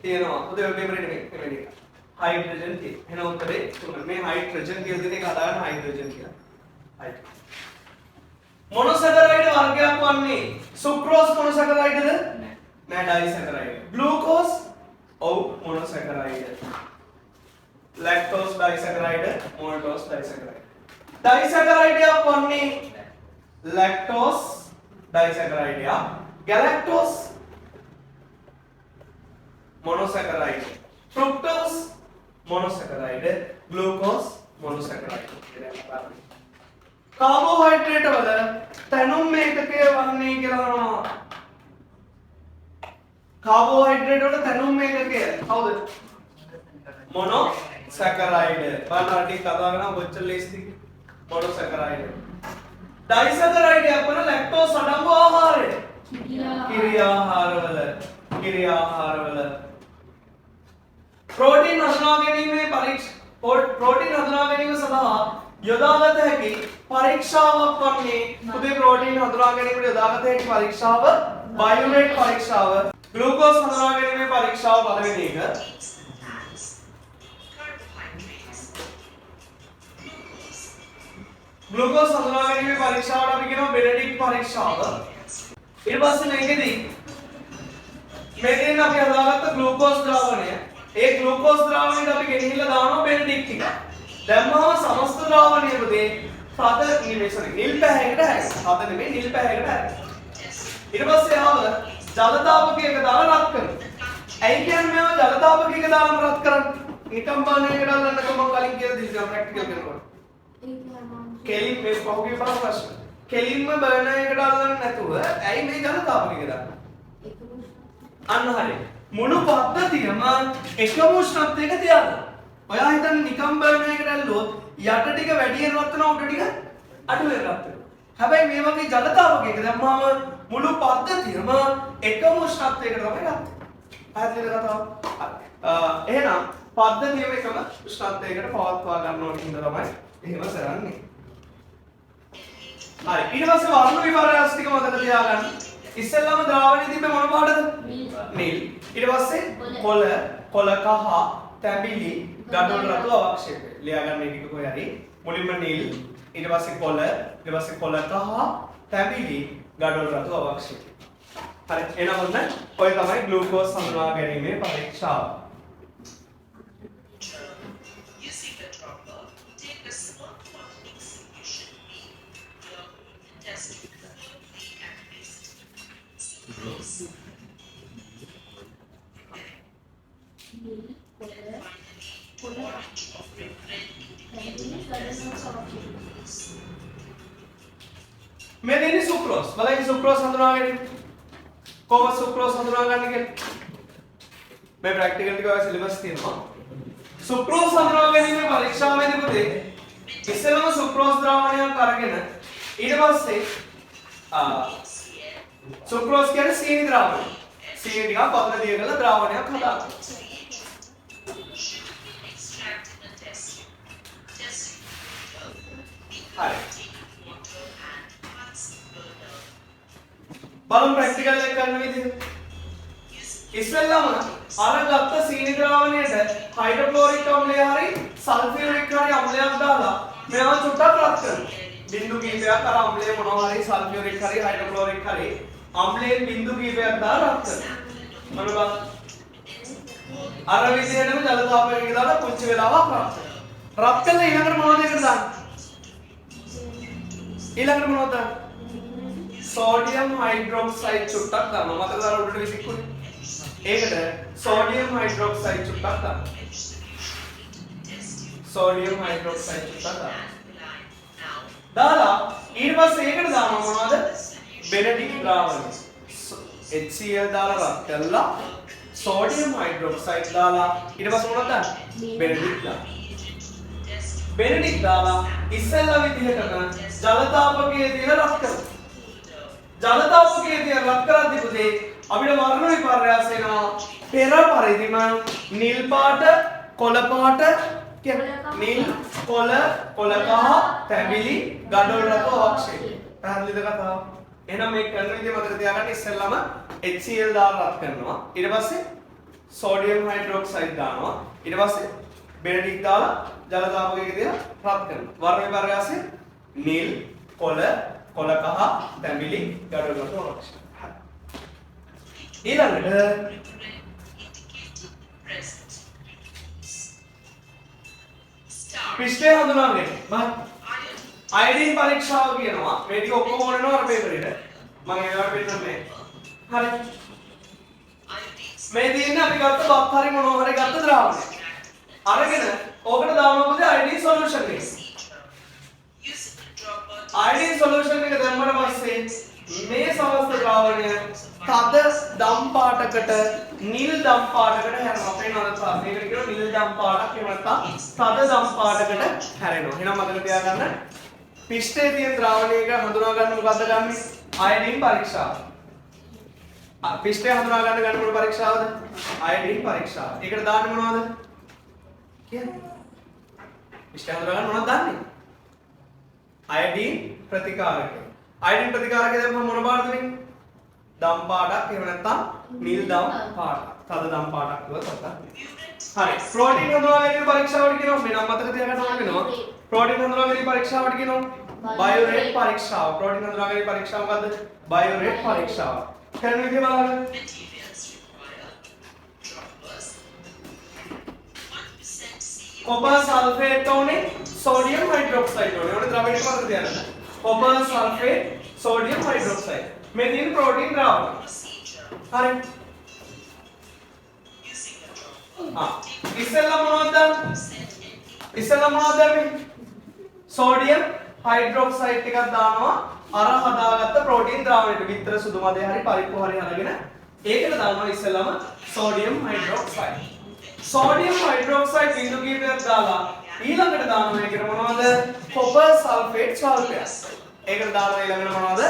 තියෙනවා උදේ ඔය පේපර් එකේ මෙන්න එක හයිඩ්‍රජන් තියෙනවා එහෙනම් උත්තරේ තුන මේ හයිඩ්‍රජන් කියලා දෙන එක හදාගන්න හයිඩ්‍රජන් කියලා හයිඩ්‍රජන් මොනොසැකරයිඩ් වර්ගයක් වන්නේ සුක්‍රෝස් මොනොසැකරයිඩ්ද නෑ ඩයිසැකරයිඩ් ග්ලූකෝස් ඔව් මොනොසැකරයිඩ් ලැක්ටෝස් ඩයිසැකරයිඩ් මොනොටෝස් ඩයිසැකරයිඩ් ඩයිසැකරයිඩ් යක් වන්නේ ලැක්ටෝස් ඩයිසැකරයිඩ් යක් ගැලැක්ටෝස් මොනොසැකරයිඩ් ෆ්‍රුක්ටෝස් මොනොසැකරයිඩ් ග්ලූකෝස් කාබෝහයිඩ්‍රේට් වල තැනුම් ඒකකය වන්නේ කියලා අහනවා. කාබෝහයිඩ්‍රේට් වල තැනුම් ඒකකය කවුද? මොනොසැකරයිඩ්. බලන්න ටික කතා කරනවා කොච්චර ලේසිද? මොනොසැකරයිඩ්. ඩයිසැකරයිඩ් යපන ලැක්ටෝස් අඩංගු ආහාරය. කිරි ආහාරවල ප්‍රෝටීන් හඳුනා ගැනීමේ ප්‍රෝටීන් හඳුනා ගැනීම සඳහා යොදාගත හැකි පරීක්ෂාවක් වන්නේ පුදේ ප්‍රෝටීන් හඳුනා ගැනීමට යොදාගත හැකි පරීක්ෂාව බයෝරේට් පරීක්ෂාව. ග්ලූකෝස් හඳුනා ගැනීමේ පරීක්ෂාව පළවෙනි එක. ග්ලූකෝස් හඳුනා ගැනීමේ පරීක්ෂාවට අපි කියනවා බෙනෙඩික්ට් පරීක්ෂාව. ඊට පස්සේ මේකෙදී අපි හදාගත්ත ග්ලූකෝස් ද්‍රාවණය, ඒ ග්ලූකෝස් ද්‍රාවණයට අපි ගෙනහිල්ලා දානවා බෙනෙඩික්ට් ටික. දැම්මම සමස්ත ද්‍රාවණය පුතේ නිල් පැහැයකට හැරෙනවා. හත නෙමෙයි නිල් පැහැයකට හැරෙනවා. ඊට පස්සේ ආව ජල තාපකයක දාලා රත් කරනවා. ඇයි කියන්නේ මේව ජල තාපකයක දාලා රත් කරන්නේ? නිකම් බානයකට දාන්නකො මම කලින් කියලා දීලා ප්‍රැක්ටිකල් කරනකොට. කෙලින් මේ පහුගිය පාර ප්‍රශ්න. කෙලින්ම බර්නරයකට දාන්න නැතුව ඇයි මේ ජල තාපකයක දාන්නේ? අන්න හරිය. මුළු පද්ධතියම එකම උෂ්ණත්වයක තියාගන්න. ඔයා හිතන්නේ නිකම් බර්නරයකට ඇල්ලුවොත් යට ටික වැඩියෙන් රත් වෙනවා උඩ ටික අඩුවෙන් රත් වෙනවා. හැබැයි මේ වගේ ජල තාපකයක දැම්මම මුළු පද්ධතියම එකම උෂ්ණත්වයකට තමයි රත් වෙන්නේ. පැහැදිලිද කතාව? එහෙනම් පද්ධතියම එකම උෂ්ණත්වයකට පවත්වා ගන්න ඕන හින්දා තමයි එහෙම කරන්නේ. හරි ඊට පස්සේ වර්ණ විපර්යාස ටික මතක තියාගන්න. ඉස්සෙල්ලාම ද්‍රාවණයේ තිබ්බේ මොන පාටද? නිල්. ඊට පස්සේ කොළ කහ තැඹිලි ගඩොල් රතු අවක්ෂේපය. ලියා ගන්න එක කොහේ හරි. මුලින්ම නිල් ඊට පස්සේ කොළ ඊට පස්සේ කොළ කහ තැඹිලි ගඩොල් රතු අවක්ෂේපය. හරි එහෙනම් ඔන්න ඔය තමයි ග්ලූකෝස් හඳුනා ගැනීමේ පරීක්ෂාව. මේ දෙන්නේ සුක්‍රෝස්. බලන්න සුක්‍රෝස් හඳුනා ගැනීම. කොහොමද සුක්‍රෝස් හඳුනා ගන්න කියන්නේ? මේ ප්‍රැක්ටිකල් ටික ඔය සිලබස් තියෙනවා. සුක්‍රෝස් හඳුනා ගැනීමේ පරීක්ෂාවේදී පුතේ ඉස්සෙල්ලාම සුක්‍රෝස් ද්‍රාවණයක් අරගෙන ඊට පස්සේ සුක්‍රෝස් කියන්නේ සීනි ද්‍රාවණය. සීනි ටිකක් පතල දිය කරලා ද්‍රාවණයක් හදාගන්න. හරි. බලමු ප්‍රැක්ටිකල් එක කරන විදිහ. ඉස්සෙල්ලාම අරගත්ත සීනි ද්‍රාවණයට හයිඩ්‍රොක්ලොරික් අම්ලය හරි සල්ෆියුරික් හරි අම්ලයක් දාලා මේවා චුට්ටක් රත් කරනවා. බිංදු කිහිපයක් අර අම්ලය මොනවා හරි සල්ෆියුරික් හරි හයිඩ්‍රොක්ලොරික් හරි අම්ලයෙන් බිංදු කිහිපයක් දාලා රත් කරනවා. මොනවද? අර විදිහටම ජල තාපකයක දාලා පුංචි වෙලාවක් රත් කරනවා. රත් කළා ඊළඟට මොනවද එකට දාන්නේ? ඊළඟට මොනවද දාන්නේ? සෝඩියම් හයිඩ්‍රොක්සයිඩ් චුට්ටක් දානවා. මතකද අර උඩට විසිකුනේ? ඒකට සෝඩියම් හයිඩ්‍රොක්සයිඩ් චුට්ටක් දානවා. සෝඩියම් හයිඩ්‍රොක්සයිඩ් චුට්ටක් දානවා. දාලා ඊට පස්සේ ඒකට දානවා මොනවද? බෙනෙඩික්ට් ද්‍රාවණය. HCl දාලා රත් කරලා සෝඩියම් හයිඩ්‍රොක්සයිඩ් දාලා ඊට පස්සේ මොනවද දාන්නේ? බෙනෙඩික්ට් දානවා. බෙනෙඩික්ට් දාලා ඉස්සෙල්ලා විදිහටම ජල තාපකයේ තියලා රත් කරනවා. ජල තාපකයේ තියලා රත් කරද්දී පුතේ අපිට වර්ණ විපර්යාස වෙනවා. පෙර පරිදිම නිල් පාට, කොළ පාට, නිල්, කොළ කහ, තැඹිලි, ගඩොල් රතු අවක්ෂේපය. පැහැදිලිද කතාව? එහෙනම් මේ කරන විදිහ මතක තියාගන්න. ඉස්සෙල්ලාම HCl දාලා රත් කරනවා. ඊට පස්සේ සෝඩියම් හයිඩ්‍රොක්සයිඩ් දානවා. ඊට පස්සේ බෙනෙඩික්ට් දාලා ජල තාපකයක තියලා රත් කරනවා. වර්ණ විපර්යාසය නිල්, කොළ කහ, තැඹිලි, ගඩොල් රතු අවක්ෂේපය. ඊළඟට පිස්ටේ හඳුනාගන්න. අයඩින් පරීක්ෂාව කියනවා. මේ ටික ඔක්කොම ඕනනවා අර පේපරේට. මම ඒවට පෙන්නන්නේ. හරි. මේ තියෙන්නේ අපි ගත්ත බත් හරි මොනවා හරි ගත්ත ද්‍රාවණය. අරගෙන ඕකට දානවා පුතේ අයඩින් සොලියුෂන් එක. iodine solution එක දැම්මම පස්සේ මේ සමස්ත ද්‍රාවණය තද දම් පාටකට නිල් දම් පාටකට හැරෙනවා. අපේ නරසා මේකට කියනවා නිල් දම් පාටක්. එහෙම නැත්නම් තද දම් පාටකට හැරෙනවා. එහෙනම් මතක තියාගන්න පිෂ්ඨයේ තියෙන ද්‍රාවණයක හඳුනා ගන්න මොකද්ද ගන්නෙ? අයඩින් පරීක්ෂාව. පිෂ්ඨය හඳුනා ගන්න මොන පරීක්ෂාවද? අයඩින් පරීක්ෂාව. ඒකට දාන්නේ මොනවද? කියන්නේ. පිෂ්ඨය හඳුනා ගන්න මොනවද දාන්නේ? අයඩින් ප්‍රතිකාරක. අයඩින් ප්‍රතිකාරකය දැම්මම මොන පාටද වෙන්නේ? දම් පාටක් එහෙම නැත්නම් නිල් දම් පාටක්. තද දම් පාටක් කියලා සත්‍යක්. හරි. ප්‍රෝටීන් හඳුනා ගැනීම පරීක්ෂාවට කියනවා. මේ නම් මතක තියාගන්න ඕන වෙනවා. ප්‍රෝටීන් හඳුනා ගැනීම පරීක්ෂාවට කියනවා බයෝරේට් පරීක්ෂාව. ප්‍රෝටීන් හඳුනා ගැනීම පරීක්ෂාව මොකද්ද? බයෝරේට් පරීක්ෂාව. කරන විදිහ බලන්න. කොපර් සල්ෆේට් ඕනේ සෝඩියම් හයිඩ්‍රොක්සයිඩ් ඕනේ. ඕනේ ද්‍රවණය මතක තියාගන්න. Copper sulphate sodium hydroxide. මේ තියෙන ප්‍රෝටීන් ද්‍රාවණය. හරි. ඉස්සෙල්ලා මොනවද මේ සෝඩියම් හයිඩ්‍රොක්සයිඩ් ටිකක් දානවා අර හදාගත්ත ප්‍රෝටීන් ද්‍රාවණයට. විතර සුදු මදේ හරි පරිප්පු හරි අරගෙන ඒකට දානවා ඉස්සෙල්ලාම සෝඩියම් හයිඩ්‍රොක්සයිඩ්. සෝඩියම් හයිඩ්‍රොක්සයිඩ් බිඳු කීපයක් දාලා ඊළඟට දානවා ඒකට මොනවද? Copper sulphate sulphate. ඒකට දානවා ඊළඟට මොනවද?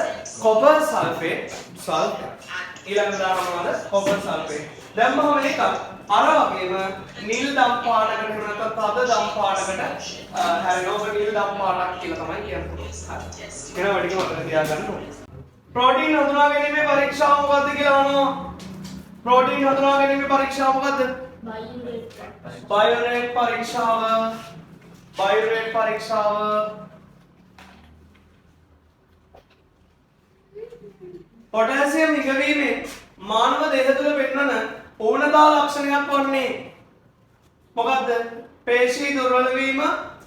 Copper sulphate sulphate. ඊළඟට දානවා මොනවද? Copper sulphate. දැම්මම මේක අර වගේම නිල් දම් පාටකට එහෙම නැත්නම් තද දම් පාටකට හැරෙනවා. නිල් දම් පාටක් කියලා තමයි කියන්නේ. හරි. එහෙනම් වැඩිම මතක තියාගන්න ඕනේ. ප්‍රෝටීන් හඳුනා ගැනීමේ පරීක්ෂාව මොකද්ද කියලා අහනවා. ප්‍රෝටීන් හඳුනා ගැනීමේ පරීක්ෂාව මොකද්ද? බයෝරේට් පරීක්ෂාව. බයෝරේට් පරීක්ෂාව. පොටෑසියම් ඉගවීමේ මානව දේහ තුළ පෙන්වන ඕනදා ලක්ෂණයක් වන්නේ මොකද්ද? පේශී දුර්වල වීම,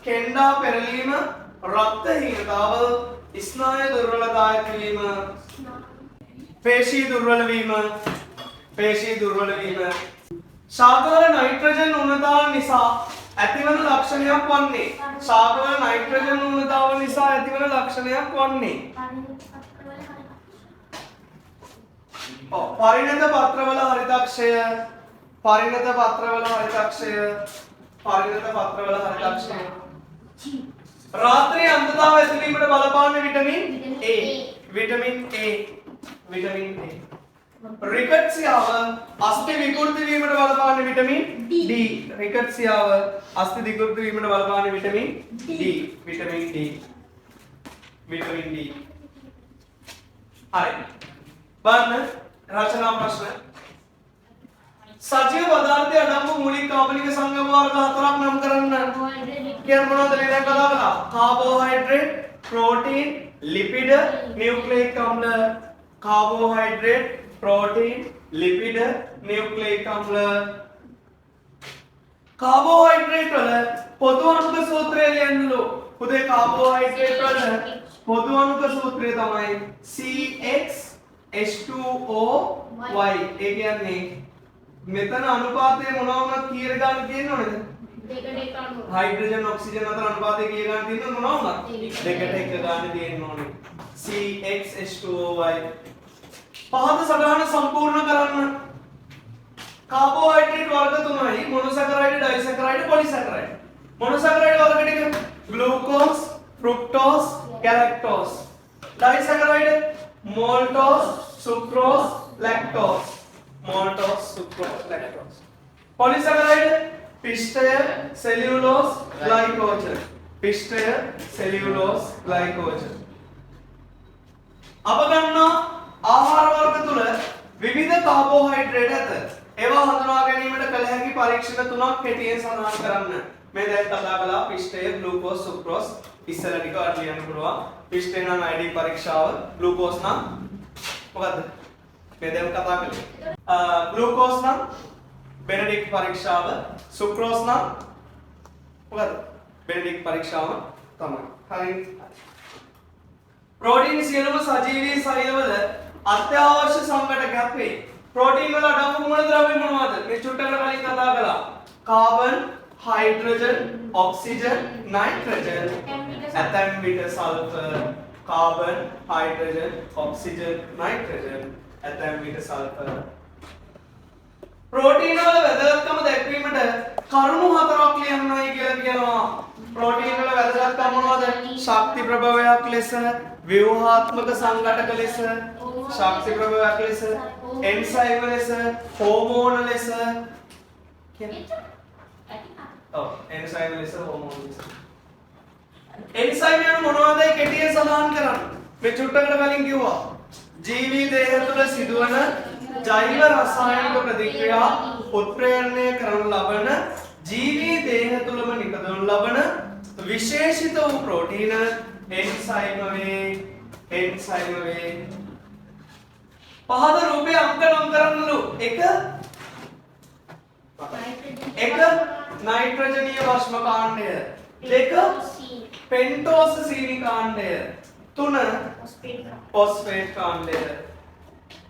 කෙන්ඩා පෙරලීම, රක්ත හීනතාව, ස්නායු දුර්වලතා ඇතිවීම. පේශී දුර්වල වීම, පේශී දුර්වල වීම. ශාකවල නයිට්‍රජන් ඌනතාව නිසා ඇතිවන ලක්ෂණයක් වන්නේ. ශාකවල නයිට්‍රජන් ඌනතාව නිසා ඇතිවන ලක්ෂණයක් වන්නේ. පරිණත පත්‍රවල හරිතක්ෂය. පරිණත පත්‍රවල හරිතක්ෂය. පරිණත පත්‍රවල හරිතක්ෂය. රාත්‍රියේ අන්ධතාව ඇතිවීමට බලපාන vitamin A. Vitamin A. Vitamin A. රිකට්සියාව අස්ථි විකෘති වීමට බලපාන විටමින් D. රිකට්සියාව අස්ථි විකෘති වීමට බලපාන vitamin D. Vitamin D. Vitamin D. හරි. බලන්න රචනා ප්‍රශ්න. සජීව පදාර්ථය අඩංගු මූලික කාබනික සංයම වර්ග හතරක් නම් කරන්න. කියන්නේ මොනවද මේ දැන් කතා කළා? කාබෝහයිඩ්‍රේට්, ප්‍රෝටීන්, ලිපිඩ, නියුක්ලියික් අම්ල. කාබෝහයිඩ්‍රේට්, ප්‍රෝටීන්, ලිපිඩ, නියුක්ලියික් අම්ල. කාබෝහයිඩ්‍රේට් වල පොදු අණුක සූත්‍රය ලියන්නලු. පුතේ කාබෝහයිඩ්‍රේට් වල පොදු අණුක සූත්‍රය තමයි CH2OY. ඒ කියන්නේ මෙතන අනුපාතය මොනවා වුණත් කීයට ගන්න තියෙන්න ඕනේද? දෙකට එක අනුව. හයිඩ්‍රජන් ඔක්සිජන් අතර අනුපාතය කීය ගන්න තියෙනවද මොනවා වුණත්? දෙකට එක ගන්න තියෙන්න ඕනේ. CH2OY. පහත සටහන සම්පූර්ණ කරන්න. කාබෝහයිඩ්‍රේට් වර්ග තුනයි මොනොසැකරයිඩ්, ඩයිසැකරයිඩ්, පොලිසැකරයිඩ්. මොනොසැකරයිඩ් වර්ග ටික glucose, fructose, galactose. Disaccharide maltose, sucrose, lactose. maltose, sucrose, lactose. polysaccharide පිෂ්ඨය, cellulose, glycogen. පිෂ්ඨය, cellulose, glycogen. අප ගන්නා ආහාර වර්ග තුල විවිධ කාබෝහයිඩ්‍රේට් ඇත. ඒවා හඳුනා ගැනීමට කළ හැකි පරීක්ෂණ තුනක් කෙටියෙන් සඳහන් කරන්න. මේ දැන් කතා කළා පිෂ්ඨය, ග්ලූකෝස්, සුක්‍රෝස්. ඉස්සර ටික අර ලියන්න පුළුවන්. පිෂ්ඨය නම් අයඩින් පරීක්ෂාව, ග්ලූකෝස් නම් මොකද්ද? මේ දැන් කතා කළේ. ග්ලූකෝස් නම් බෙනඩික්ට් පරීක්ෂාව, සුක්‍රෝස් නම් මොකද්ද? බෙනඩික්ට් පරීක්ෂාව තමයි. හරිද? ප්‍රෝටීන් සියලුම සජීවී සෛලවල අත්‍යවශ්‍ය සංඝටකයක් වේ. ප්‍රෝටීන් වල අඩංගු මූලද්‍රව්‍ය මොනවද? මේ චුට්ටකට කලින් කතා කළා. කාබන්, හයිඩ්‍රජන්, ඔක්සිජන්, නයිට්‍රජන්, ඇතැම් විට sulphur, carbon, hydrogen, oxygen, nitrogen, ඇතැම් විට සල්ෆර්. ප්‍රෝටීන වල වැදගත්කම දැක්වීමට කරුණු හතරක් ලියන්නයි කියලා කියනවා. ප්‍රෝටීන වල වැදගත්කම මොනවද? ශක්ති ප්‍රභවයක් ලෙස, ව්‍යුහාත්මක සංඝටක ලෙස, ශක්ති ප්‍රභවයක් ලෙස, එන්සයිම ලෙස, හෝමෝන ලෙස කියන්නේ. ඔව් එන්සයිම ලෙස, හෝමෝන ලෙස. එන්සයිම යන මොනවදයි කෙටියෙන් සඳහන් කරන්න. මේ චුට්ටකට කලින් කිව්වා. ජීවී දේහ තුළ සිදුවන ජෛව රසායනික ප්‍රතික්‍රියා උත්ප්‍රේරණය කරන ලබන ජීවී දේහ තුළම නිපදවනු ලබන විශේෂිත වූ ප්‍රෝටීන එන්සයිම වේ. පහද රූපයේ අංක නම් කරන්නලු. එක නයිට්‍රජනීය භස්ම කාණ්ඩය, දෙක පෙන්ටෝස් සීනි කාණ්ඩය, තුන ෆොස්ෆේට් කාණ්ඩය.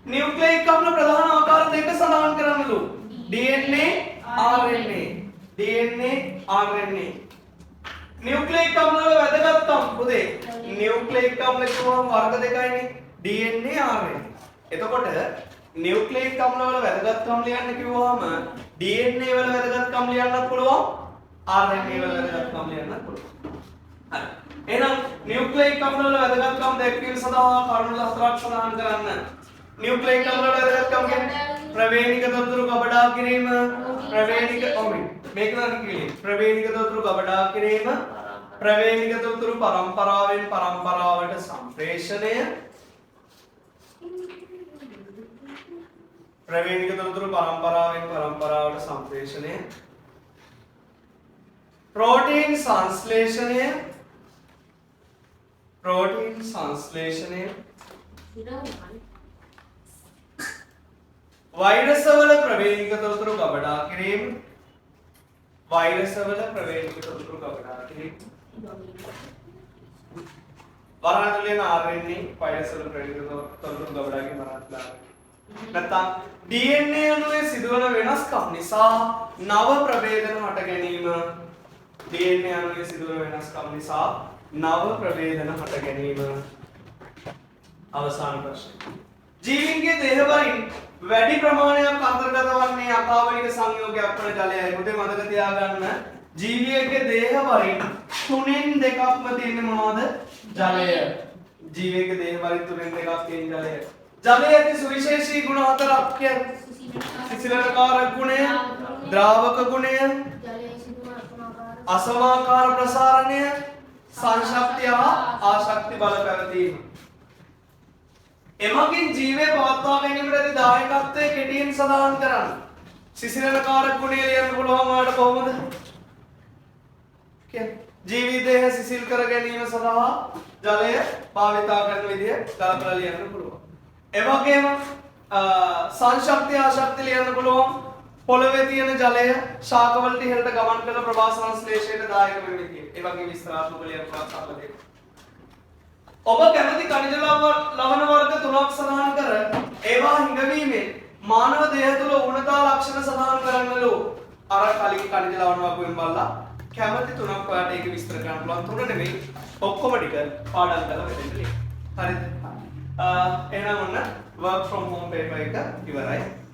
न्यूक्लिक अम्ल प्रधान आकार देख समान करनलु DNA RNA न्यूक्लिक अम्ल වල වැදගත්කම් පුතේ न्यूक्लिक अम्ल කියවම වර්ග දෙකයිනේ DNA RNA එතකොට न्यूक्लिक अम्ल වල වැදගත්කම් ලියන්න කිව්වම DNA වල වැදගත්කම් ලියන්නත් පුළුවන් RNA වල වැදගත්කම් ලියන්නත් පුළුවන් හරි එහෙනම් न्यूक्लिक अम्ल වල වැදගත්කම් දැක්වීම සඳහා කරුණු හතරක් සඳහන් කරන්න न्यूक्लिक अम्ल වල වැදගත්කම් කියන්නේ ප්‍රවේණික තොරතුරු ගබඩා කිරීම ප්‍රවේණික මේක නම් කිව්වේ ප්‍රවේණික තොරතුරු ගබඩා කිරීම ප්‍රවේණික තොරතුරු පරම්පරාවෙන් පරම්පරාවට සම්ප්‍රේෂණය ප්‍රවේණික තොරතුරු පරම්පරාවෙන් පරම්පරාවට සම්ප්‍රේෂණය ප්‍රෝටීන් සංශ්ලේෂණය වෛරස් වල ප්‍රවේණික තොරතුරු ගබඩා කිරීම වරහන් තුලින් RNA වෛරස් වල ප්‍රවේණික තොරතුරු ගබඩා කිරීම නැත්නම් DNA අණුවේ සිදුවන වෙනස්කම් නිසා නව ප්‍රවේදන හට ගැනීම DNA අණුවේ සිදුවන වෙනස්කම් නිසා නව ප්‍රවේදන හට ගැනීම අවසාන ප්‍රශ්නය ජීවීන්ගේ දේහවලින් වැඩි ප්‍රමාණයක් අන්තර්ගත වන්නේ අකාවනික සංයෝගයක් වන ජලයයි. මුදේ මතක තියාගන්න ජීවියෙකුගේ දේහවලින් 3න් 2ක්ම තියෙන්නේ මොනවද? ජලය. ජීවියෙකුගේ දේහවලින් 3න් 2ක් තියෙන ජලය. ජලයේ ඇති සුවිශේෂී ගුණ හතරක් කියන්නේ සිසිලකාරක ගුණය, ද්‍රාවක ගුණය, අසමාකාර ප්‍රසාරණය, සංශක්තිය ආශක්ති බල පැවතීම. එමගින් ජීවය පවත්වා ගැනීමට ඇති දායකත්වය කෙටියෙන් සඳහන් කරන්න. සිසිලකාරක ගුණය ලියන්න පුළුවන් ඔයාලට කොහොමද? ජීවී දේහ සිසිල් කර ගැනීම සඳහා ජලය භාවිතා කරන විදිය කලබල ලියන්න පුළුවන්. එවැගේම සංශක්තිය ආශක්තිය ලියන්න පුළුවන්. පොළවේ තියෙන ජලය ශාකවලට ඉහළට ගමන් කරන ප්‍රවාහ සංශ්ලේෂණයට දායක වෙන විදිය. ඒ වගේ විස්තරාත්මක ලියන්න පුළුවන්. ඔබ කැමති खनिज ලවණ වර්ග තුනක් සඳහන් කර ඒවා හිඟවීමෙන් මානව දේහ තුළ ඌනතා ලක්ෂණ සඳහන් කරන්නලු. අර කලින් खनिज ලවණ වර්ග වෙන බලලා කැමති තුනක් ඔයාලට ඒක විස්තර කරන්න පුළුවන්. තුන නෙමෙයි ඔක්කොම ටික පාඩම් කරලා වෙන්න ලියන්න. හරිද? එහෙනම් ඔන්න work from home paper එක ඉවරයි.